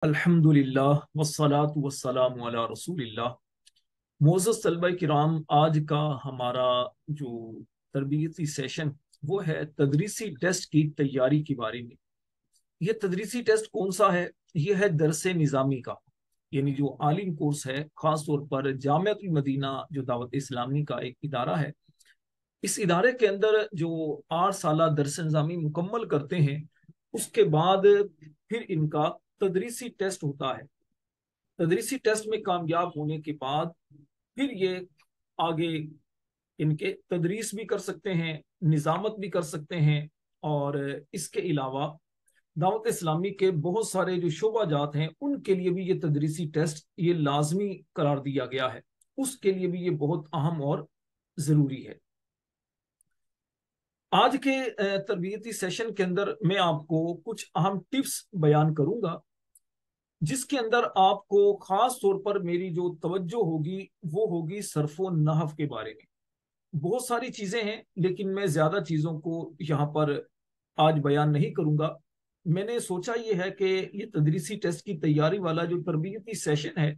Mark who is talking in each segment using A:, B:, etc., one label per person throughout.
A: अल्हम्दुलिल्लाह वस्सलातु वस्सलामु अला रसूलिल्लाह। मोअज़्ज़ज़ तलबा किराम, आज का हमारा जो तरबियती सेशन वो है तदरीसी टेस्ट की तैयारी के बारे में। ये तदरीसी टेस्ट कौन सा है? ये है दरसे निज़ामी का, यानी जो आलिम कोर्स है, खास तौर पर जामिअतुल मदीना जो दावत इस्लामी का एक इदारा है। इस इदारे के अंदर जो 8 साल दरस निज़ामी मुकम्मल करते हैं, उसके बाद फिर इनका तदरीसी टेस्ट होता है। तदरीसी टेस्ट में कामयाब होने के बाद फिर ये आगे इनके तदरीस भी कर सकते हैं, निजामत भी कर सकते हैं। और इसके अलावा दावत इस्लामी के बहुत सारे जो शोबाजात हैं उनके लिए भी ये तदरीसी टेस्ट ये लाजमी करार दिया गया है। उसके लिए भी ये बहुत अहम और ज़रूरी है। आज के तरबियती सेशन के अंदर मैं आपको कुछ अहम टिप्स बयान करूंगा, जिसके अंदर आपको खास तौर पर मेरी जो तवज्जो होगी वो होगी सरफो नहव के बारे में। बहुत सारी चीजें हैं, लेकिन मैं ज्यादा चीजों को यहाँ पर आज बयान नहीं करूंगा। मैंने सोचा ये है कि ये तदरीसी टेस्ट की तैयारी वाला जो तरबियती सेशन है,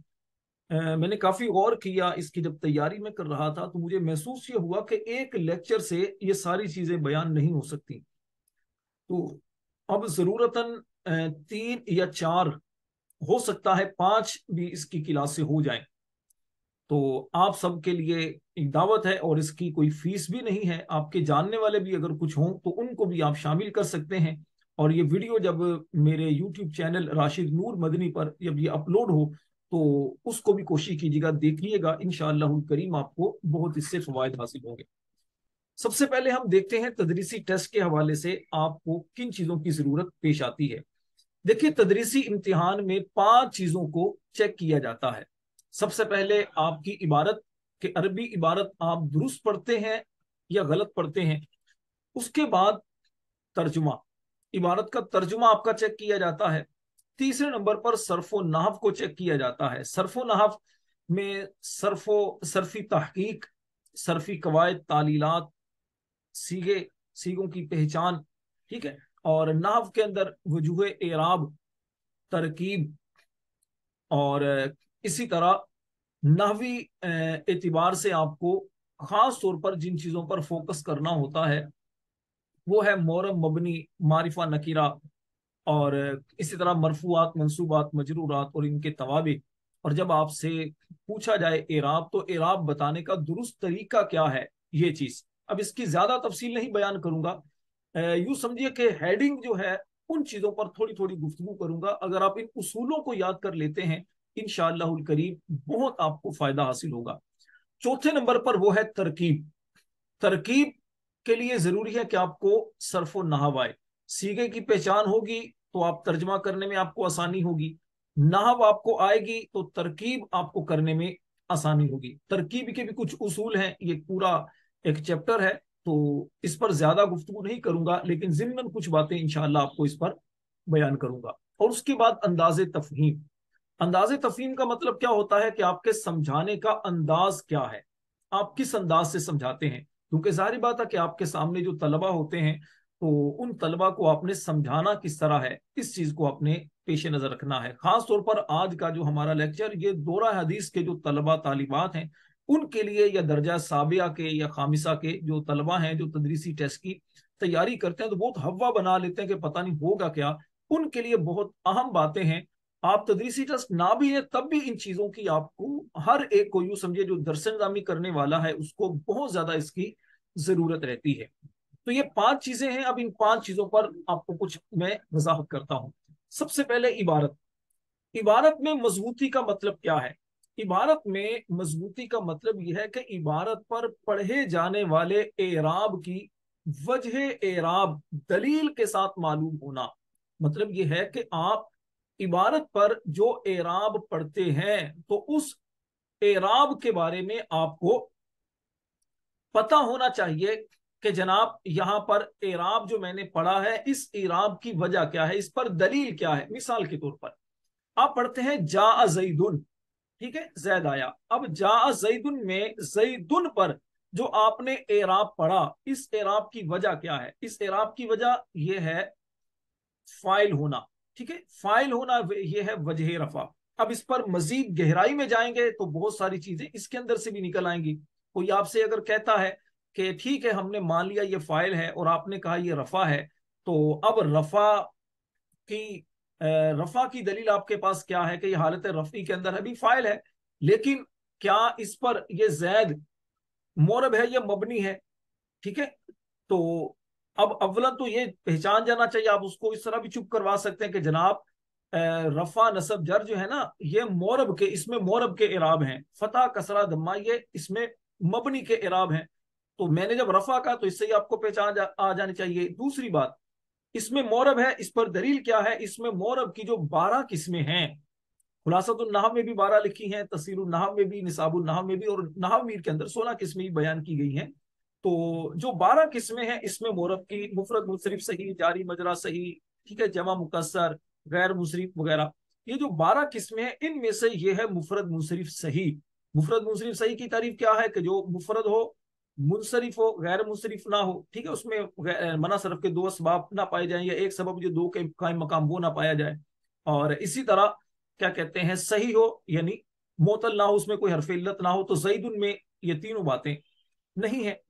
A: मैंने काफी गौर किया इसकी। जब तैयारी में कर रहा था तो मुझे महसूस ये हुआ कि एक लेक्चर से ये सारी चीजें बयान नहीं हो सकती। तो अब जरूरतन 3 या 4, हो सकता है 5 भी इसकी क्लास से हो जाए। तो आप सबके लिए एक दावत है और इसकी कोई फीस भी नहीं है। आपके जानने वाले भी अगर कुछ हों तो उनको भी आप शामिल कर सकते हैं। और ये वीडियो जब मेरे यूट्यूब चैनल राशिद नूर मदनी पर जब ये अपलोड हो तो उसको भी कोशिश कीजिएगा, देखिएगा। इंशाअल्लाह करीम आपको बहुत इससे फवायद हासिल होंगे। सबसे पहले हम देखते हैं तदरीसी टेस्ट के हवाले से आपको किन चीजों की जरूरत पेश आती है। देखिए, तदरीसी इम्तिहान में 5 चीजों को चेक किया जाता है। सबसे पहले आपकी इबारत, कि अरबी इबारत आप दुरुस्त पढ़ते हैं या गलत पढ़ते हैं। उसके बाद तर्जुमा, इबारत का तर्जुमा आपका चेक किया जाता है। तीसरे नंबर पर सरफो नहव को चेक किया जाता है। सरफो नहव में सरफी तहकीक, सरफी कवायद, तालीलात, सीगे, सीगों की पहचान, ठीक है। और नहव के अंदर वजूह एराब, तरकीब, और इसी तरह नहवी एतबार से आपको खास तौर पर जिन चीजों पर फोकस करना होता है वो है मोरम, मबनी, मारिफा, नकीरा, और इसी तरह मरफूआत, मंसूबात, मजरूरात और इनके तवाबी। और जब आपसे पूछा जाए एराब, तो एराब बताने का दुरुस्त तरीका क्या है, ये चीज। अब इसकी ज्यादा तफसील नहीं बयान करूंगा। यूं समझिए कि हेडिंग जो है उन चीजों पर थोड़ी थोड़ी गुफ्तगू करूंगा। अगर आप इन उसूलों को याद कर लेते हैं, इंशाअल्लाहुल करीम बहुत आपको फायदा हासिल होगा। चौथे नंबर पर वो है तरकीब। तरकीब के लिए जरूरी है कि आपको सरफो नहव आए। सीगे की पहचान होगी तो आप तर्जमा करने में आपको आसानी होगी। नहव आपको आएगी तो तरकीब आपको करने में आसानी होगी। तरकीब के भी कुछ उसूल हैं, ये पूरा एक चैप्टर है, तो इस पर ज्यादा गुफ्तगू नहीं करूंगा, लेकिन जिम्मन कुछ बातें इंशाल्लाह आपको इस पर बयान करूंगा। और उसके बाद अंदाजे तफहीम। अंदाजे तफहीम का मतलब क्या होता है कि आपके समझाने का अंदाज क्या है, आप किस अंदाज से समझाते हैं। क्योंकि जाहिर बात है कि आपके सामने जो तलबा होते हैं, तो उन तलबा को आपने समझाना किस तरह है, इस चीज को आपने पेश नजर रखना है। खास तौर पर आज का जो हमारा लेक्चर, ये दोरा हदीस के जो तलबा तालिबात हैं उनके लिए, या दर्जा साबिया के या खामिसा के जो तलबा हैं जो तदरीसी टेस्ट की तैयारी करते हैं तो बहुत हवा बना लेते हैं कि पता नहीं होगा क्या। उनके लिए बहुत अहम बातें हैं। आप तदरीसी टेस्ट ना भी है तब भी इन चीजों की आपको, हर एक को यूं समझिए जो दरस निज़ामी करने वाला है उसको बहुत ज्यादा इसकी जरूरत रहती है। तो ये 5 चीजें हैं। अब इन 5 चीजों पर आपको कुछ मैं वजाहत करता हूं। सबसे पहले इबारत। इबारत में मजबूती का मतलब क्या है? इबारत में मजबूती का मतलब यह है कि इबारत पर पढ़े जाने वाले एराब की वजह एराब दलील के साथ मालूम होना। मतलब यह है कि आप इबारत पर जो एराब पढ़ते हैं तो उस एराब के बारे में आपको पता होना चाहिए कि जनाब यहां पर एराब जो मैंने पढ़ा है, इस एराब की वजह क्या है, इस पर दलील क्या है। मिसाल के तौर पर आप पढ़ते हैं जा जईदुन, ठीक है, जैद आया। अब जा जईदुन में जईदुन पर जो आपने एराब पढ़ा, इस एराब की वजह क्या है? इस एराब की वजह यह है फाइल होना। ठीक है, फाइल होना ये है वजह रफा। अब इस पर मजीद गहराई में जाएंगे तो बहुत सारी चीजें इसके अंदर से भी निकल आएंगी। कोई आपसे अगर कहता है कि ठीक है हमने मान लिया ये फाइल है और आपने कहा ये रफा है, तो अब की रफा की दलील आपके पास क्या है कि ये हालत रफी के अंदर अभी फाइल है, लेकिन क्या इस पर ये जैद मोरब है या मबनी है? ठीक है, तो अब अव्वलन तो ये पहचान जाना चाहिए। आप उसको इस तरह भी चुप करवा सकते हैं कि जनाब रफा नसब जर जो है ना, ये मोरब के, इसमें मोरब के इराब हैं, फतह कसरा दम्मा ये इसमें मबनी के इराब हैं। तो मैंने जब रफा कहा तो इससे ही आपको पहचान आ जानी चाहिए। दूसरी बात, इसमें मोरब है, इस पर दलील क्या है? इसमें मोरब की जो 12 किस्में हैं, खुलासतुन नहव में भी 12 लिखी हैं, तफसीरुन नहव में भी, निसाबुन नहव में भी, और नहव मीर के अंदर 16 किस्में बयान की गई हैं। तो जो 12 किस्में हैं इसमें मोरब की मुफरद मुनसरिफ सही, जारी मजरा सही, ठीक है, जमा मुकस्सर, गैर मुनसरिफ वगैरह, ये जो 12 किस्में हैं इनमें से ये है मुफरद मुनसरिफ सही। मुफरद मुनसरिफ सही की तारीफ क्या है? कि जो मुफरद हो, मुनसरिफ हो, गैर मुनसरिफ ना हो। ठीक है, उसमें मना सरफ के दो असबाब ना पाए जाए, या एक सबब जो दो के कायम मकाम वो ना पाया जाए। और इसी तरह क्या कहते हैं, सही हो यानी मोतल ना हो, उसमें कोई हरफ इल्लत ना हो। तो जईदुन में ये तीनों बातें नहीं है।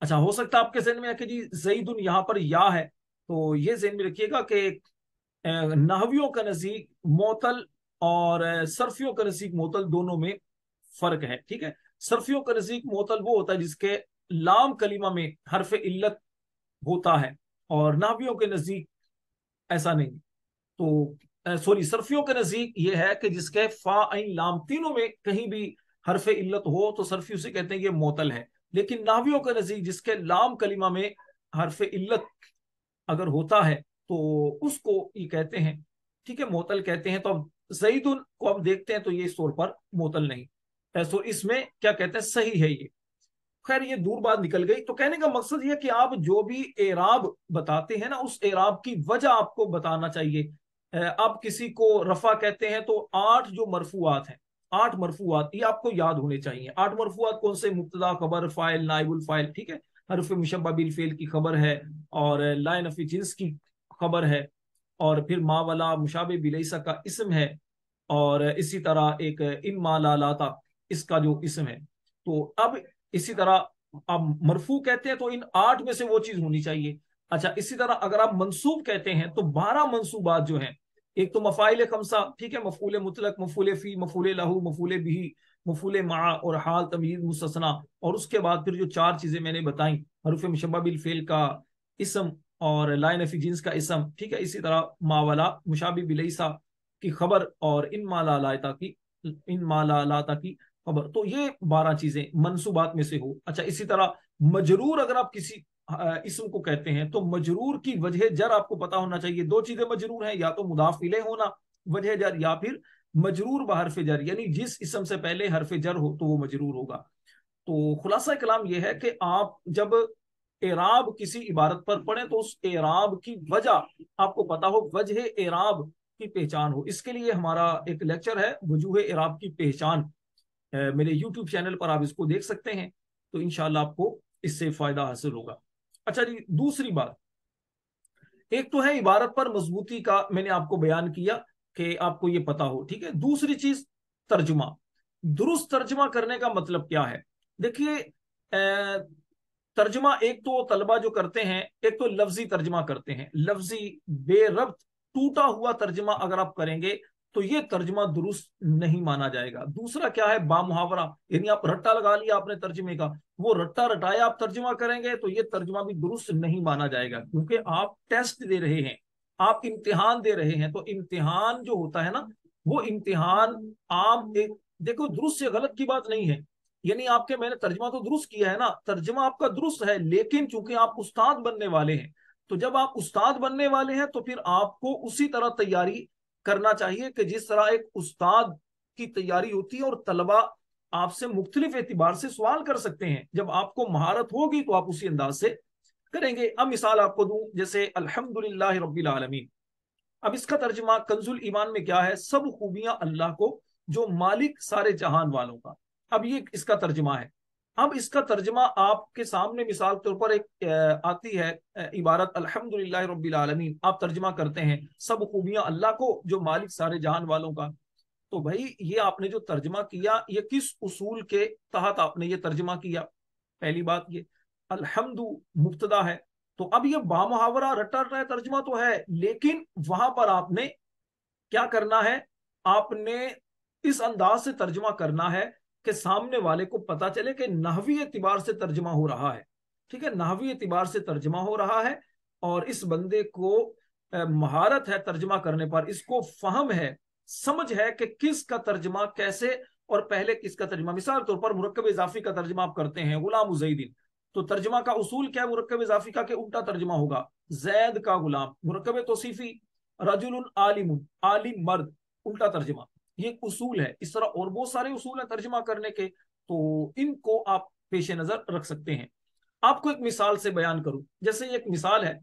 A: अच्छा, हो सकता है आपके जहन में है कि जी जईदुन यहाँ पर या है, तो ये जहन में रखिएगा कि नहवियों का नजीक मोतल और सरफियों का नजीक मोतल दोनों में फर्क है। ठीक है, सरफियों का नजीक मोतल वो होता है जिसके लाम कलीमा में हरफ इल्लत होता है, और नहवियों के नजीक ऐसा नहीं। तो सॉरी, सरफियों के नजदीक ये है कि जिसके फा ऐन लाम तीनों में कहीं भी हरफ इल्लत हो तो सरफी उसे कहते हैं ये मोतल है। लेकिन नावियों के नजदीक जिसके लाम कलिमा में हरफ इल्लत अगर होता है तो उसको ये कहते हैं, ठीक है, मोतल कहते हैं। तो अब जईदुन को हम देखते हैं तो ये इस तौर पर मोतल नहीं, तो इसमें क्या कहते हैं, सही है ये। खैर ये दूर बात निकल गई। तो कहने का मकसद ये है कि आप जो भी एराब बताते हैं ना, उस एराब की वजह आपको बताना चाहिए। आप किसी को रफा कहते हैं तो 8 जो मरफूआत हैं, 8 मरफूआत ये आपको याद होने चाहिए। 8 मरफूआत कौन से? मुब्तदा, खबर, फाइल, नाइबुल फाइल, ठीक है, हरफ मुशब्बा बिल फेल की खबर है, और ला नफी जिन्स की खबर है, और फिर मा वाला मुशाबे बिलैसा का इसम है, और इसी तरह एक इन मा ला लाता इसका जो इसम है। तो अब इसी तरह आप मरफू कहते हैं तो इन 8 में से वो चीज होनी चाहिए। अच्छा, इसी तरह अगर आप मंसूब कहते हैं तो 12 मंसूबात जो हैं, एक तो मफाइल खमसा, ठीक है, मफूल मुतलक, मफूल फी, मफूल लहू, मफूल बिही, मफूल मा, और हाल, तमीज, मुस्तसना, और उसके बाद फिर जो 4 चीजें मैंने बताई, हरूफ मुशब्बा बिल फेल का इसम, और लाइन फी जिन्स का इसम, ठीक है, इसी तरह मावाला मुशाबि बिलैसा की खबर, और इन माला लाता की, इन माला लाता की खबर। तो ये 12 चीजें मंसूबात में से हो। अच्छा, इसी तरह मजरूर अगर आप किसी इसम को कहते हैं तो मजरूर की वजह जर आपको पता होना चाहिए। 2 चीजें मजरूर हैं, या तो मुदाफ इलैह होना वजह जर, या फिर मजरूर ब हरफ जर, यानी जिस इसम से पहले हरफ जर हो तो वो मजरूर होगा। तो खुलासा कलाम यह है कि आप जब एराब किसी इबारत पर पढ़ें तो उस एराब की वजह आपको पता हो, वजह एराब की पहचान हो। इसके लिए हमारा एक लेक्चर है वजूह एराब की पहचान, मेरे यूट्यूब चैनल पर आप इसको देख सकते हैं। तो इंशाल्लाह आपको इससे फायदा हासिल होगा। अच्छा जी, दूसरी बात, एक तो है इबारत पर मजबूती का, मैंने आपको बयान किया कि आपको ये पता हो, ठीक है। दूसरी चीज, तर्जुमा। दुरुस्त तर्जुमा करने का मतलब क्या है? देखिए, तर्जुमा एक तो तलबा जो करते हैं, एक तो लफ्जी तर्जुमा करते हैं, लफ्जी बेरब्त टूटा हुआ तर्जुमा अगर आप करेंगे तो ये तर्जुमा दुरुस्त नहीं माना जाएगा। दूसरा क्या है, बामुहावरा, यानी आप रट्टा लगा लिया आपने तर्जुमे का, वो रट्टा रटाया आप तर्जुमा करेंगे तो ये तर्जुमा भी दुरुस्त नहीं माना जाएगा, क्योंकि आप टेस्ट दे रहे हैं, आप इम्तिहान दे रहे हैं। तो इम्तिहान जो होता है ना, वो इम्तिहान आम एक, देखो दुरुस्त से गलत की बात नहीं है, यानी आपके, मैंने तर्जमा तो दुरुस्त किया है ना, तर्जमा आपका दुरुस्त है, लेकिन चूंकि आप उस्ताद बनने वाले हैं, तो जब आप उस्ताद बनने वाले हैं तो फिर आपको उसी तरह तैयारी करना चाहिए कि जिस तरह एक उस्ताद की तैयारी होती है, और तलबा आपसे मुख्तलिफ एतबार से सवाल कर सकते हैं। जब आपको महारत होगी तो आप उसी अंदाज से करेंगे। अब मिसाल आपको दूं, जैसे अल्हम्दुलिल्लाह रब्बिल आलमीन, अब इसका तर्जुमा कंजुल ईमान में क्या है? सब खूबियां अल्लाह को जो मालिक सारे जहान वालों का। अब ये इसका तर्जुमा है। अब इसका तर्जमा आपके सामने मिसाल के तौर पर एक आती है इबारत अल्हम्दुलिल्लाह रब्बिल आलमीन, आप तर्जमा करते हैं सब खूबियां अल्लाह को जो मालिक सारे जहान वालों का। तो भाई ये आपने जो तर्जमा किया ये किस उसूल के तहत आपने ये तर्जमा किया? पहली बात ये अल्हम्दु मुब्तदा है, तो अब ये बामुहावरा रटा रटा तर्जमा तो है, लेकिन वहां पर आपने क्या करना है, आपने इस अंदाज से तर्जमा करना है कि सामने वाले को पता चले कि नहवी एतबार से तर्जमा हो रहा है। ठीक है, नहवी एतबार से तर्जमा हो रहा है और इस बंदे को महारत है तर्जमा करने पर, इसको फहम है, समझ है कि किसका तर्जमा कैसे और पहले किसका तर्जमा। मिसाल तौर पर मुरक्कब इजाफी का तर्जमा आप करते हैं गुलाम उजैदिन, तो तर्जमा का उसूल क्या है मुरक्कब इजाफी का? के उल्टा तर्जमा होगा, जैद का गुलाम। मुरक्कब तौसीफी रजुल आलिम, आलिम मर्द, उल्टा तर्जमा। ये उसूल है। इस तरह और बहुत सारे उसूल हैं तर्जमा करने के, तो इनको आप पेश नजर रख सकते हैं। आपको एक मिसाल से बयान करूं, जैसे एक मिसाल है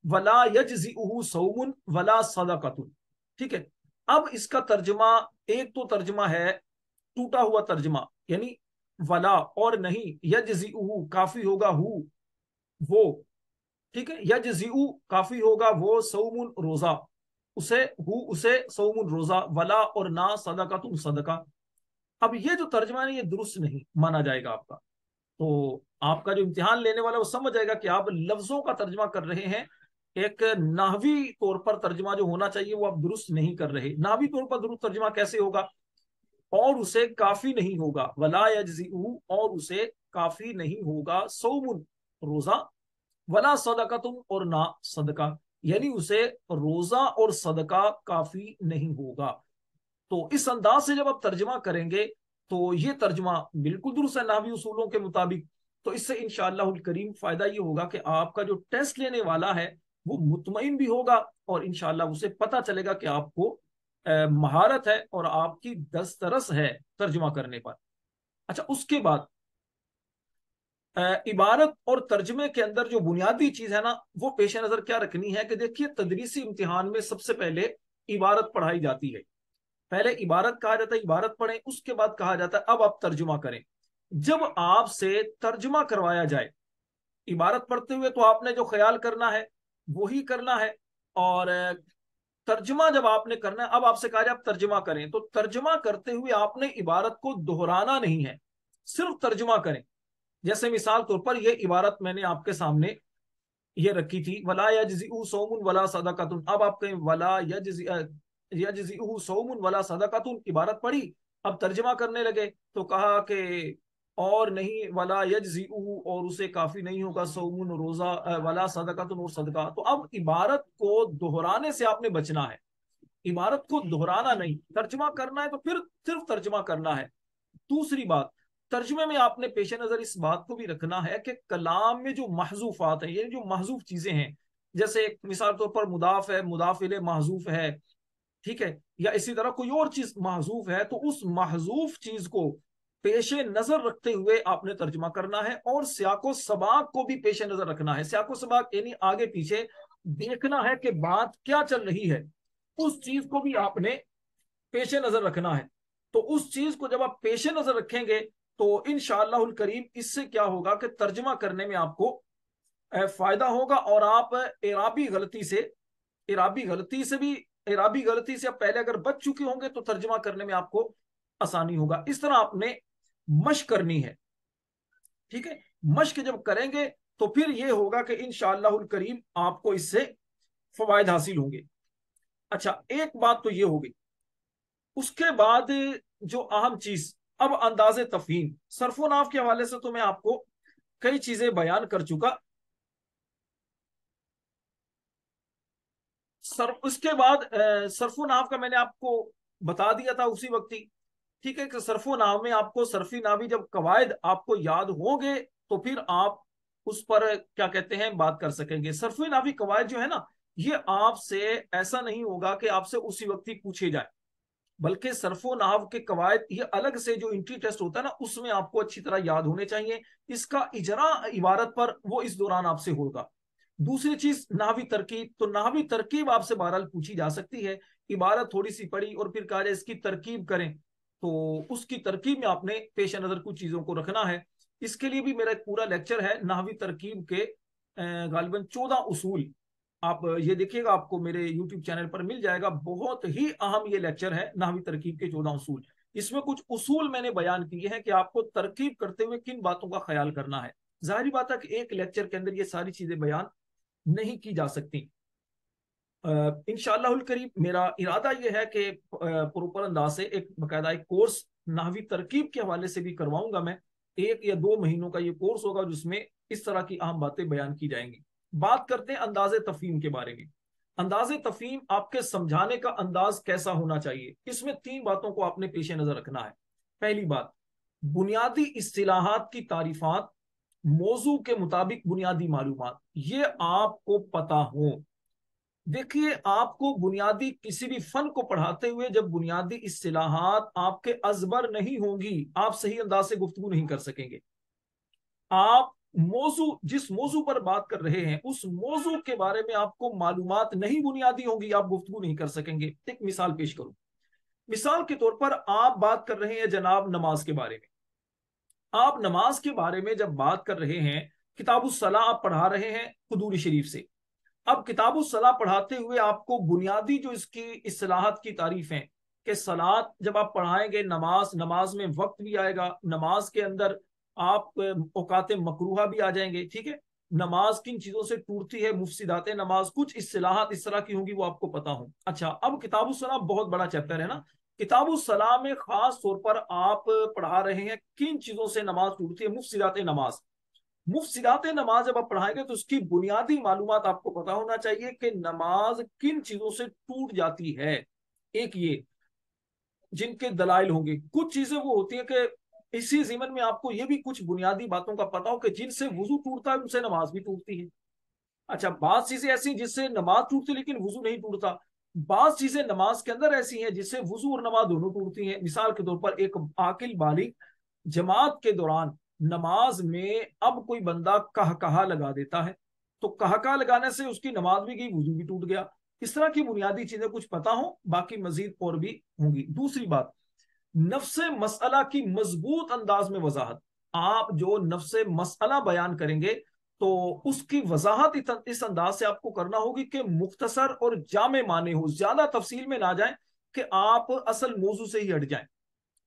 A: वला यजज़िउहु सौमुन वला सदक़तुन। ठीक है, अब इसका तर्जमा, एक तो तर्जमा है टूटा हुआ तर्जमा, यानी वला और नहीं, यजज़िउहु काफी होगा हु वो, ठीक है, यजज़िउ काफी होगा वो, सौमुन रोजा, उसे हु उसे, सौमुन रोजा, वला और ना सदक़तुन सदका। अब ये जो तर्जमा है ये दुरुस्त नहीं माना जाएगा आपका। तो आपका जो इम्तिहान लेने वाला है वो समझ जाएगा कि आप लफ्जों का तर्जमा कर रहे हैं, एक नाहवी तौर पर तर्जमा जो होना चाहिए वो आप दुरुस्त नहीं कर रहे। नाहवी तौर पर दुरुस्त तर्जमा कैसे होगा? और उसे काफी नहीं होगा, वला यजज़िउ, और उसे काफी नहीं होगा, सौमुन रोजा, वला सदका और ना सदका, यानी उसे रोजा और सदका काफी नहीं होगा। तो इस अंदाज से जब आप तर्जमा करेंगे तो ये तर्जमा बिल्कुल दुरुस्त है नाहवी उसूलों के मुताबिक। तो इससे इंशाअल्लाहुल करीम फायदा ये होगा कि आपका जो टेस्ट लेने वाला है वो मुतमईन भी होगा और इंशाअल्लाह उसे पता चलेगा कि आपको महारत है और आपकी दस्तरस है तर्जमा करने पर। अच्छा, उसके बाद इबारत और तर्जमे के अंदर जो बुनियादी चीज है ना वो पेश नजर क्या रखनी है कि देखिए तदरीसी इम्तिहान में सबसे पहले इबारत पढ़ाई जाती है। पहले इबारत कहा जाता है, इबारत पढ़ें, उसके बाद कहा जाता है अब आप तर्जुमा करें। जब आपसे तर्जुमा करवाया जाए, इबारत पढ़ते हुए तो आपने जो ख्याल करना है वही करना है, और तर्जुमा जब आपने करना है, अब आपसे कहा जाए आप तर्जुमा करें, तो तर्जुमा करते हुए आपने इबारत को दोहराना नहीं है, सिर्फ तर्जुमा करें। जैसे मिसाल तौर पर यह इबारत मैंने आपके सामने ये रखी थी, वला यजज़िउ सौमुन वला सदक़तुन। अब आप कहें वला यजज़िउ सौमुन वला सदक़तुन, इबारत पढ़ी, अब तर्जमा करने लगे तो कहा कि और नहीं, वला यजज़िउ, और उसे काफी नहीं होगा, सौमुन रोजा, वला सदक़तुन और सदका। तो अब इबारत को दोहराने से आपने बचना है, इबारत को दोहराना नहीं, तर्जमा करना है तो फिर सिर्फ तर्जमा करना है। दूसरी बात, तर्जुमे में आपने पेश नजर इस बात को भी रखना है कि कलाम में जो महजूफात है, ये जो महजूफ चीजें हैं, जैसे मिसाल तौर पर मुदाफ है, मुदाफ इले महजूफ है, ठीक है, या इसी तरह कोई और चीज महजूफ है, तो उस महजूफ चीज को पेश नजर रखते हुए आपने तर्जुमा करना है। और सियाको सबाक को भी पेश नजर रखना है। सियाको सबाक यानी आगे पीछे देखना है कि बात क्या चल रही है, उस चीज को भी आपने पेश नजर रखना है। तो उस चीज को जब आप पेश नजर रखेंगे तो इंशाअल्लाहुल करीम इससे क्या होगा कि तर्जमा करने में आपको फायदा होगा, और आप इराबी गलती से आप पहले अगर बच चुके होंगे तो तर्जमा करने में आपको आसानी होगा। इस तरह आपने मशक करनी है। ठीक है, मशक जब करेंगे तो फिर यह होगा कि इंशाअल्लाहुल करीम आपको इससे फवायद हासिल होंगे। अच्छा, एक बात तो ये होगी। उसके बाद जो अहम चीज, अब अंदाजे तफहीम, सरफो नाव के हवाले से तो मैं आपको कई चीजें बयान कर चुका। उसके बाद सरफो नाव का मैंने आपको बता दिया था उसी वक्त ही। ठीक है, कि सरफो नाव में आपको सरफी नावी जब कवायद आपको याद होंगे तो फिर आप उस पर क्या कहते हैं बात कर सकेंगे। सरफी नावी कवायद जो है ना, ये आपसे ऐसा नहीं होगा कि आपसे उसी वक्त ही पूछे जाए, बल्कि सरफो नाहव के कवायद ये अलग से जो इंट्री टेस्ट होता है ना उसमें आपको अच्छी तरह याद होने चाहिए। इसका इजरा इबारत पर वो इस दौरान आपसे होगा। दूसरी चीज नाहवी तरकीब, तो नाहवी तरकीब आपसे बहरहाल पूछी जा सकती है। इबारत थोड़ी सी पढ़ी और फिर कहा जाए इसकी तरकीब करें, तो उसकी तरकीब में आपने पेश नजर कुछ चीजों को रखना है। इसके लिए भी मेरा एक पूरा लेक्चर है, नाहवी तरकीब के गालिबन 14 उसूल। आप ये देखिएगा, आपको मेरे यूट्यूब चैनल पर मिल जाएगा। बहुत ही अहम ये लेक्चर है, नाहवी तरकीब के 14 उसूल। इसमें कुछ उसूल मैंने बयान किए हैं कि आपको तरकीब करते हुए किन बातों का ख्याल करना है। जाहिर बात है कि एक लेक्चर के अंदर ये सारी चीजें बयान नहीं की जा सकती। इंशाअल्लाहुल करीम मेरा इरादा यह है कि प्रॉपर अंदाज से एक बाकायदा एक कोर्स नाहवी तरकीब के हवाले से भी करवाऊंगा मैं। 1 या 2 महीनों का ये कोर्स होगा जिसमें इस तरह की अहम बातें बयान की जाएंगी। बात करते हैं अंदाजे तफहीम के बारे में। अंदाजे तफहीम, आपके समझाने का अंदाज कैसा होना चाहिए, इसमें 3 बातों को आपने पेश नजर रखना है। पहली बात, बुनियादी इस्तिलाहात की तारीफात, मौजू के मुताबिक बुनियादी मालूमात, ये आपको पता हो। देखिए, आपको बुनियादी किसी भी फन को पढ़ाते हुए जब बुनियादी इस्तिलाहात आपके अजबर नहीं होंगी, आप सही अंदाज से गुफ्तगू नहीं कर सकेंगे। आप मौजू, जिस मौजू पर बात कर रहे हैं उस मौजू के बारे में आपको मालूमात नहीं बुनियादी होंगी, आप गुफ्तगू नहीं कर सकेंगे। एक मिसाल पेश करूं। मिसाल के तौर पर आप बात कर रहे हैं जनाब नमाज के बारे में। आप नमाज के बारे में जब बात कर रहे हैं, किताबुस सलाह आप पढ़ा रहे हैं कुदूरी शरीफ से। अब किताबुस सलाह पढ़ाते हुए आपको बुनियादी जो इसकी इस्तिलाहात की तारीफ है कि सलात जब आप पढ़ाएंगे, नमाज, नमाज में वक्त भी आएगा, नमाज के अंदर आप औकात मकरूहा भी आ जाएंगे, ठीक है। नमाज किन चीजों से टूटती है, मुफसिदाते नमाज, कुछ इस्तिलाहात इस तरह की होंगी वो आपको पता हो। अच्छा, अब किताबुस सलाह बहुत बड़ा चैप्टर है ना। किताबुस सलाह में खास तौर पर आप पढ़ा रहे हैं किन चीजों से नमाज टूटती है, मुफसिदाते नमाज। मुफसिदात नमाज जब आप पढ़ाएंगे तो उसकी बुनियादी मालूमात आपको पता होना चाहिए कि नमाज किन चीजों से टूट जाती है। एक ये, जिनके दलाइल होंगे। कुछ चीजें वो होती है कि इसी जीवन में आपको ये भी कुछ बुनियादी बातों का पता हो कि जिनसे वजू टूटता है उनसे नमाज भी टूटती है। अच्छा, बात चीजें ऐसी जिससे नमाज टूटती है लेकिन वजू नहीं टूटता। बात चीजें नमाज के अंदर ऐसी हैं जिससे वजू और नमाज दोनों टूटती हैं। मिसाल के तौर पर, एक आकिल बालिग जमात के दौरान नमाज में अब कोई बंदा कहकहा लगा देता है, तो कहकहा लगाने से उसकी नमाज भी गई, वजू भी टूट गया। इस तरह की बुनियादी चीजें कुछ पता हो, बाकी मजीद और भी होंगी। दूसरी बात, नफ्से मसला की मजबूत अंदाज में वजाहत। आप जो नफ्से मसला बयान करेंगे तो उसकी वजाहत इस अंदाज से आपको करना होगी कि मुख्तसर और जामे माने हो, ज्यादा तफसील में ना जाएं कि आप असल मौजू से ही हट जाएं।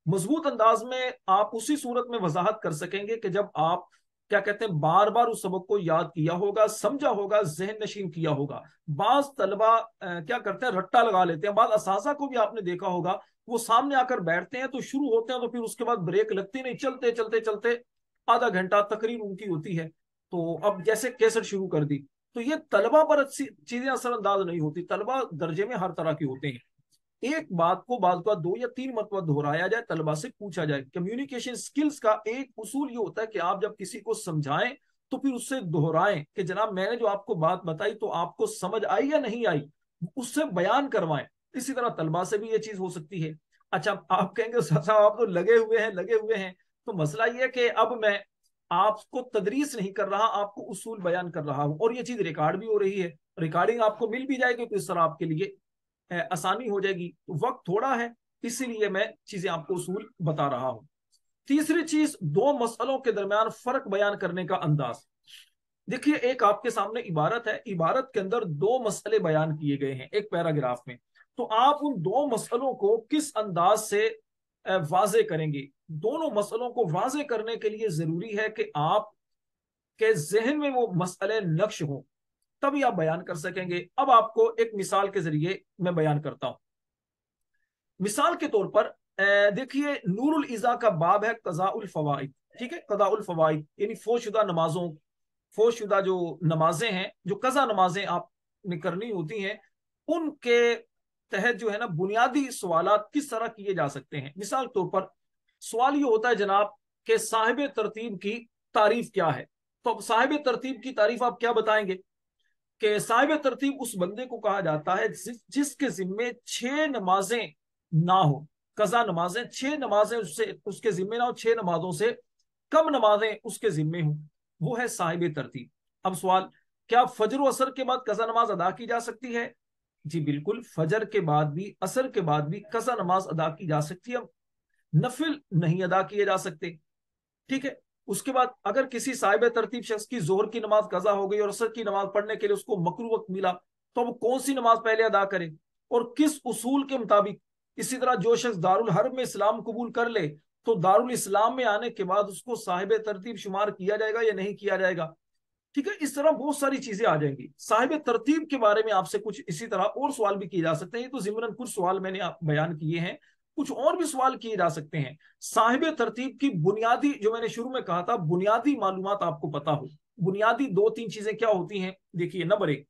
A: मजबूत अंदाज में आप उसी सूरत में वजाहत कर सकेंगे कि जब आप क्या कहते हैं, बार बार उस सबक को याद किया होगा, समझा होगा, जहन नशीन किया होगा। बाज तलबा क्या करते हैं, रट्टा लगा लेते हैं। बाद असासा को भी आपने देखा होगा, वो सामने आकर बैठते हैं तो शुरू होते हैं तो फिर उसके बाद ब्रेक लगती नहीं, चलते चलते चलते आधा घंटा तकरीर उनकी होती है। तो अब जैसे कैसेट शुरू कर दी, तो ये तलबा पर अच्छी चीजें असरअंदाज नहीं होती। तलबा दर्जे में हर तरह के होते हैं। एक बात को बात का 2 या 3 मरतबा दोहराया जाए, तलबा से पूछा जाए। कम्युनिकेशन स्किल्स का एक उसूल ये होता है कि आप जब किसी को समझाएं तो फिर उससे दोहराएं कि जनाब मैंने जो आपको बात बताई तो आपको समझ आई या नहीं आई, उससे बयान करवाएं। इसी तरह तलबा से भी ये चीज हो सकती है। अच्छा, आप कहेंगे साहब आप तो लगे हुए हैं लगे हुए हैं। तो मसला ये है कि अब मैं आपको तदरीस नहीं कर रहा, आपको उसूल बयान कर रहा हूं, और ये चीज रिकॉर्ड भी हो रही है। रिकॉर्डिंग आपको मिल भी जाएगी तो इस तरह आपके लिए आसानी हो जाएगी। वक्त थोड़ा है, इसीलिए मैं चीजें आपको उसूल बता रहा हूं। तीसरी चीज, 2 मसलों के दरमियान फर्क बयान करने का अंदाज। देखिए, एक आपके सामने इबारत है, इबारत के अंदर 2 मसले बयान किए गए हैं एक पैराग्राफ में। तो आप उन 2 मसलों को किस अंदाज से वाजे करेंगे। दोनों मसलों को वाजे करने के लिए जरूरी है कि आप के जहन में वो मसले नक्श हो, तभी आप बयान कर सकेंगे। अब आपको एक मिसाल के जरिए मैं बयान करता हूं। मिसाल के तौर पर देखिए, नूरुल इज़ा का बाब है कज़ाउल फवाइद। ठीक है, कज़ाउल फवाइद यानी फोशुदा नमाजों, फोशुदा जो नमाजें हैं, जो कज़ा नमाजें आपने करनी होती हैं, उनके तहत जो है ना बुनियादी सवालात किस तरह किए जा सकते हैं। मिसाल के तौर पर सवाल ये होता है जनाब कि साहिब तरतीब की तारीफ क्या है। तो अब साहिब तरतीब की तारीफ आप क्या बताएंगे कि साहिब तरतीब उस बंदे को कहा जाता है जिसके जिम्मे 6 नमाजें ना हो, कजा नमाजें 6 नमाजें उससे उसके जिम्मे ना हो, 6 नमाजों से कम नमाजें उसके जिम्मे हो, वो है साहिब तरतीब। अब सवाल, क्या फजर व असर के बाद कजा नमाज अदा की जा सकती है? जी बिल्कुल, फजर के बाद भी असर के बाद भी कजा नमाज अदा की जा सकती है। नफिल नहीं अदा किए जा सकते, ठीक है। उसके बाद अगर किसी साहिब तरतीब शख्स की जोहर की नमाज कजा हो गई और असर की नमाज पढ़ने के लिए उसको मकरू वक्त मिला, तो अब कौन सी नमाज पहले अदा करे और किस उसूल के मुताबिक। इसी तरह जो शख्स दारुल हर्ब में इस्लाम कबूल कर ले, तो दारुल इस्लाम में आने के बाद उसको साहिब तरतीब शुमार किया जाएगा या नहीं किया जाएगा। ठीक है, इस तरह बहुत सारी चीजें आ जाएंगी। साहिब तरतीब के बारे में आपसे कुछ इसी तरह और सवाल भी किए जा सकते हैं। तो जिमरन कुछ सवाल मैंने आप बयान किए हैं, कुछ और भी सवाल किए जा सकते हैं। साहिब तरतीब की बुनियादी, जो मैंने शुरू में कहा था, बुनियादी मालूमात आपको पता हो। बुनियादी दो तीन चीजें क्या होती हैं, देखिए। नंबर एक,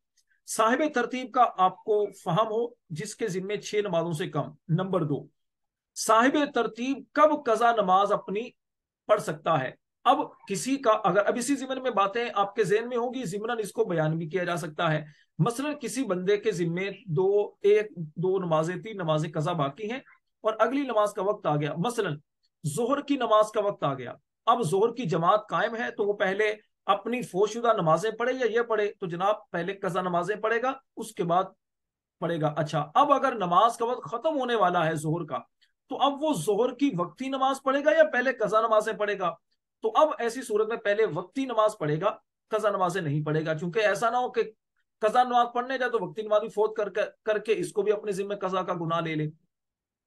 A: साहिब तरतीब का आपको फहम हो जिसके जिम्मे 6 नमाजों से कम। नंबर दो, साहिब तरतीब कब कजा नमाज अपनी पढ़ सकता है। अब किसी का अगर, अब इसी जिम्मन में बातें आपके जहन में होगी, जिम्मन इसको बयान भी किया जा सकता है। मसलन किसी बंदे के जिम्मे दो नमाजें, 3 नमाजें कजा बाकी हैं और अगली नमाज का वक्त आ गया, मसलन जोहर की नमाज का वक्त आ गया। अब जोहर की जमात कायम है, तो वो पहले अपनी फौशुदा नमाजें पढ़े या ये पढ़े, तो जनाब पहले कजा नमाजें पढ़ेगा, उसके बाद पढ़ेगा। अच्छा, अब अगर नमाज का वक्त खत्म होने वाला है जोहर का, तो अब वो जोहर की वक्ती नमाज पढ़ेगा या पहले कजा नमाजें पढ़ेगा। तो अब ऐसी सूरत में पहले वक्ती नमाज पढ़ेगा, कजा नमाजें नहीं पढ़ेगा, क्योंकि ऐसा ना हो कि कजा नमाज पढ़ने जाए तो वक्ती नमाज भी फौत करके इसको भी अपने जिम्मे कजा का गुनाह ले ले।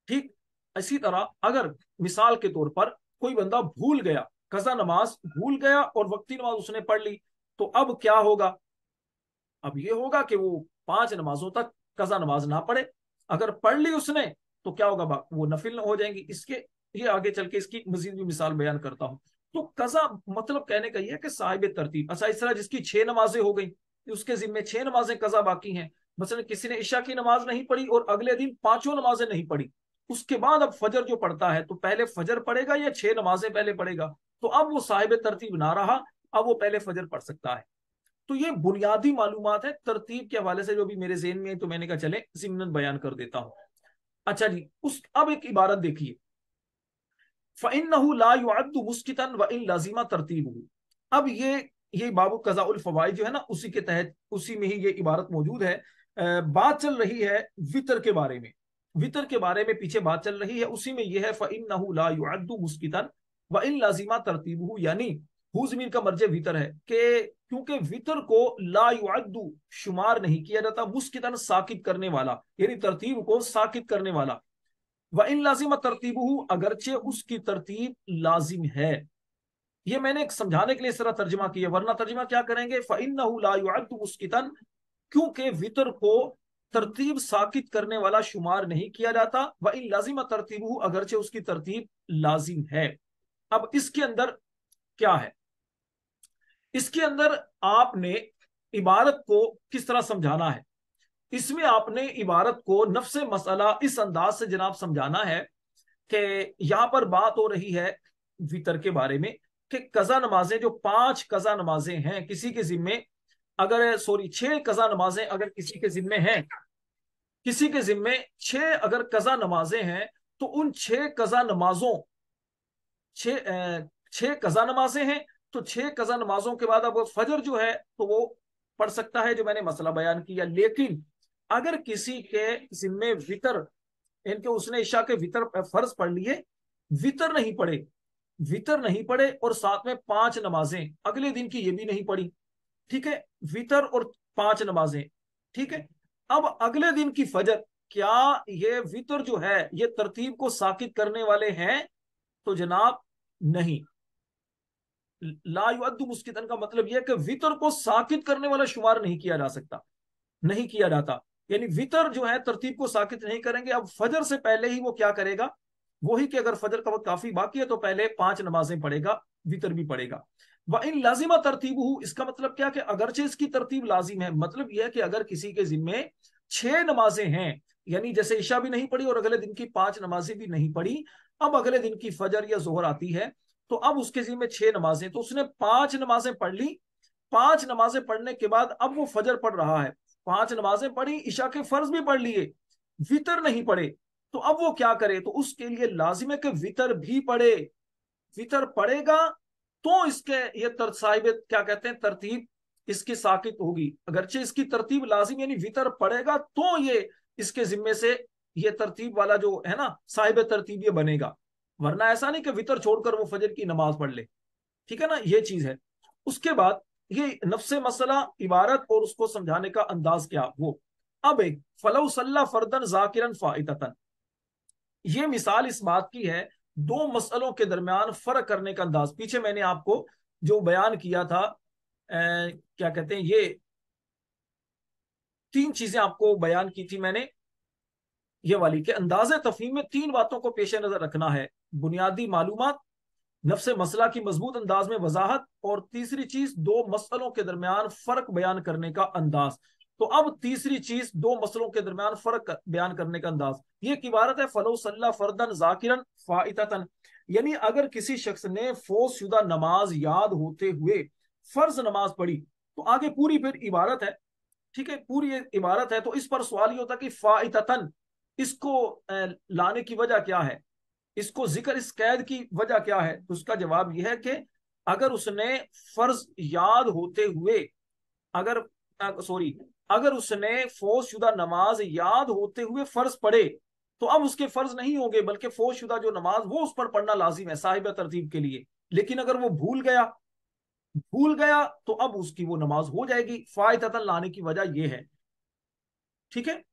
A: ठीक, इसी तरह अगर मिसाल के तौर पर कोई बंदा भूल गया, कजा नमाज भूल गया और वक्ती नमाज उसने पढ़ ली, तो अब क्या होगा। अब ये होगा कि वो 5 नमाजों तक कजा नमाज ना पढ़े। अगर पढ़ ली उसने तो क्या होगा, वो नफिल हो जाएंगी। इसके ये आगे चल के इसकी मजीद भी मिसाल बयान करता हूं। तो कजा मतलब कहने का ये है कि साहिब तरतीब। अच्छा, इस तरह जिसकी 6 नमाजें हो गई, उसके जिम्मे 6 नमाजें कजा बाकी हैं। मसलन किसी ने इशा की नमाज नहीं पढ़ी और अगले दिन 5 नमाजें नहीं पढ़ी, उसके बाद अब फजर जो पढ़ता है, तो पहले फजर पढ़ेगा या 6 नमाजें पहले पढ़ेगा। तो अब वो साहिब तरतीब ना रहा, अब वो पहले फजर पढ़ सकता है। तो ये बुनियादी मालूमात है तरतीब के हवाले से जो भी मेरे ज़हन में है, तो मैंने कहा चले ज़िम्नन बयान कर देता हूं। अच्छा जी, उस अब एक इबारत देखिए, फ़इन्नहु ला युअद्दु मुस्कितन व इन लाजिमा तरतीबुहु। अब ये बाबू कज़ाउल फ़वाइद जो है ना, उसी के तहत, उसी में ही ये इबारत मौजूद है। बात चल रही है वितर के बारे में, वितर के बारे में पीछे बात चल रही है, उसी में यह है फ़इन्नहु ला युअद्दु मुस्कितन व इन लाजिमा तरतीबुहु, यानी हु ज़मीर का मर्जे वितर है कि क्योंकि वितर को ला युअद्दु शुमार नहीं किया जाता, मुस्कितन साकित करने वाला, यानी तरतीब को साकित करने वाला। व इन लाजिम तरतीबुहु, अगरचे उसकी तरतीब लाजिम है। ये मैंने एक समझाने के लिए इस तरह तर्जमा किया, वरना तर्जमा क्या करेंगे, फ़इन्नहु ला युअद्दु मुस्कितन, क्योंकि वितर को तरतीब साकित करने वाला शुमार नहीं किया जाता। व इन लाजिम तरतीबुहु, अगरचे उसकी तरतीब लाजिम है। अब इसके अंदर क्या है, इसके अंदर आपने इबारत को किस तरह समझाना है। इसमें आपने इबारत को नफ्से मसला इस अंदाज से जनाब समझाना है कि यहां पर बात हो रही है वितर के बारे में कि कजा नमाजें, जो 5 कजा नमाजें हैं किसी के जिम्मे, अगर 6 कजा नमाजें अगर किसी के जिम्मे हैं, किसी के जिम्मे 6 अगर कजा नमाजें हैं, तो उन 6 कजा नमाजों, 6 कजा नमाजें हैं, तो 6 कजा नमाजों के बाद अब फजर जो है तो वो पढ़ सकता है, जो मैंने मसला बयान किया। लेकिन अगर किसी के जिम्मे वितर, इनके उसने इशा के वितर फर्ज पढ़ लिए, वितर नहीं पढ़े, वितर नहीं पढ़े और साथ में 5 नमाजें अगले दिन की ये भी नहीं पढ़ी, ठीक है, वितर और 5 नमाजें, ठीक है। अब अगले दिन की फजर, क्या ये वितर जो है ये तरतीब को साकित करने वाले हैं, तो जनाब नहीं। ला युअद्दु मुस्कितन का मतलब यह कि वितर को साकित करने वाला शुमार नहीं किया जा सकता, नहीं किया जाता। यानी वितर जो है तरतीब को साकित नहीं करेंगे। अब फजर से पहले ही वो क्या करेगा, वही कि अगर फजर का वक्त काफी बाकी है तो पहले 5 नमाजें पढ़ेगा, वितर भी पढ़ेगा। व इन लाजिमा तरतीब, इसका मतलब क्या कि अगरचे इसकी तरतीब लाजिम है, मतलब यह है कि अगर किसी के जिम्मे 6 नमाजें हैं, यानी जैसे ईशा भी नहीं पढ़ी और अगले दिन की 5 नमाजें भी नहीं पढ़ी, अब अगले दिन की फजर या जोहर आती है, तो अब उसके जिम्मे 6 नमाजें, तो उसने 5 नमाजें पढ़ ली। 5 नमाजें पढ़ने के बाद अब वो फजर पढ़ रहा है, 5 नमाजें पढ़ी, ईशा के फर्ज भी पढ़ लिए, वितर नहीं पढ़े, तो अब वो क्या करे, तो उसके लिए लाजिम है कि वितर भी पढ़े। वितर पढ़ेगा तो इसके ये साहिब क्या कहते हैं तरतीब इसकी साकित होगी। अगरचे इसकी तरतीब लाजिम, यानी वितर पढ़ेगा तो ये इसके जिम्मे से ये तरतीब वाला जो है ना साहिब तरतीब ये बनेगा। वरना ऐसा नहीं कि वितर छोड़कर वो फजर की नमाज पढ़ ले, ठीक है ना, ये चीज है। उसके बाद ये नफ्से मसला, इबारत और उसको समझाने का अंदाज क्या वो। अब एक फलौ सल्ला फर्दन जाकिरन फाइततन, ये मिसाल इस बात की है, दो मसलों के दरमियान फर्क करने का अंदाज। पीछे मैंने आपको जो बयान किया था, क्या कहते हैं, ये तीन चीजें आपको बयान की थी मैंने, ये वाली के अंदाजे तफहीम में तीन बातों को पेश नजर रखना है: बुनियादी मालूमात, नफ्स मसला की मजबूत अंदाज में वजाहत, और तीसरी चीज दो मसलों के दरमियान फर्क बयान करने का अंदाज। तो अब तीसरी चीज दो मसलों के दरमियान फर्क बयान करने का अंदाज, ये एक इबारत है फलो सल्ला फर्दन जाकिरन फाइततन, यानी अगर किसी शख्स ने फौज शुदा नमाज याद होते हुए फर्ज नमाज पढ़ी, तो आगे पूरी फिर इबारत है, ठीक है, पूरी एक इबारत है। तो इस पर सवाल ये होता कि फाइततन, इसको लाने की वजह क्या है, इसको जिक्र इस कैद की वजह क्या है। तो उसका जवाब यह है कि अगर उसने फर्ज याद होते हुए, अगर सॉरी, अगर उसने फौज शुदा नमाज याद होते हुए फर्ज पढ़े, तो अब उसके फर्ज नहीं होंगे, बल्कि फौज शुदा जो नमाज वो उस पर पढ़ना लाजिम है साहिब तरतीब के लिए। लेकिन अगर वो भूल गया तो अब उसकी वो नमाज हो जाएगी। फायततन लाने की वजह यह है, ठीक है।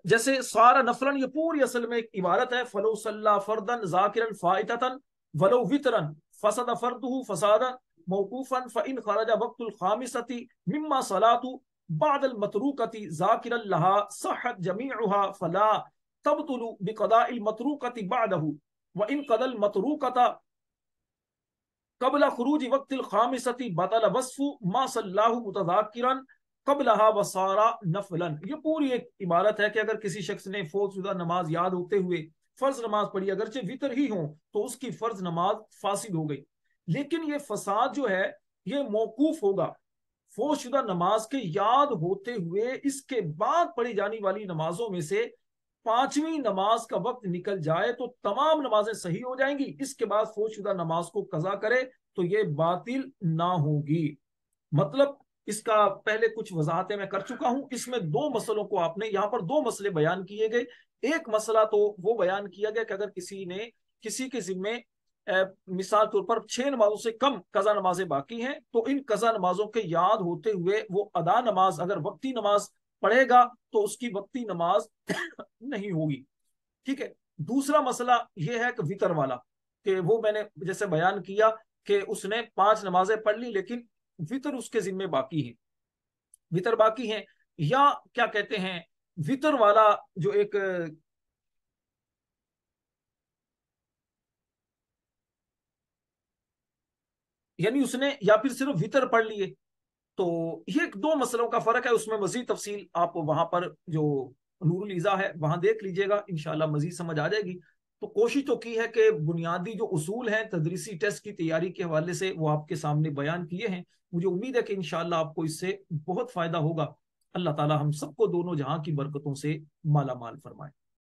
A: जैसे सारा नफलन, ये पूरी असल में एक इबारत है, फलो सल्ला फर्दन जाकिरन फाइततन वलो वितरन फसद फर्दुहु फसादन मौकूफन फइन खरजा वक्तुल खामिसती मिम्मा सलातु बादल मतरूकती जाकिरन लहा सहत जमीउहा फला तबतुलु बिक़दाइल मतरूकती बादहु व इन कदल मतरूकता कबला खुरूज वक्तिल खामिसती बतल वस्फु मा सल्लाहु मुतज़ाकिरन कबलहा वसारा नफलन। ये पूरी एक इबारत है कि अगर किसी शख्स ने फौजशुदा नमाज याद होते हुए फर्ज नमाज पढ़ी, अगरचे वितर ही हो, तो उसकी फर्ज नमाज फासिद हो गई। लेकिन ये फसाद जो है ये मौकूफ होगा फौजशुदा नमाज के याद होते हुए इसके बाद पढ़ी जाने वाली नमाजों में से पांचवी नमाज का वक्त निकल जाए तो तमाम नमाजें सही हो जाएंगी, इसके बाद फौजशुदा नमाज को कजा करे तो ये बातिल ना होगी। मतलब इसका पहले कुछ वजाहतें मैं कर चुका हूं, इसमें दो मसलों को आपने यहां पर दो मसले बयान किए गए। एक मसला तो वो बयान किया गया कि अगर किसी ने किसी के जिम्मे मिसाल तौर पर 6 नमाजों से कम कजा नमाजें बाकी हैं, तो इन कजा नमाजों के याद होते हुए वो अदा नमाज अगर वक्ती नमाज पढ़ेगा तो उसकी वक्ती नमाज नहीं होगी, ठीक है। दूसरा मसला यह है कि वितर वाला, कि वो मैंने जैसे बयान किया कि उसने 5 नमाजें पढ़ ली लेकिन वितर उसके जिम्मे बाकी है, वितर बाकी है, या क्या कहते हैं वितर वाला जो एक, यानी उसने या फिर सिर्फ वितर पढ़ लिए। तो ये दो मसलों का फर्क है, उसमें मजीद तफसील आप वहां पर जो नूरुल इज़ा है वहां देख लीजिएगा, इंशाल्लाह मजीद समझ आ जाएगी। तो कोशिश तो की है कि बुनियादी जो उसूल हैं तदरीसी टेस्ट की तैयारी के हवाले से वो आपके सामने बयान किए हैं। मुझे उम्मीद है कि इंशाल्लाह आपको इससे बहुत फायदा होगा। अल्लाह ताला हम सबको दोनों जहां की बरकतों से माला माल फरमाए।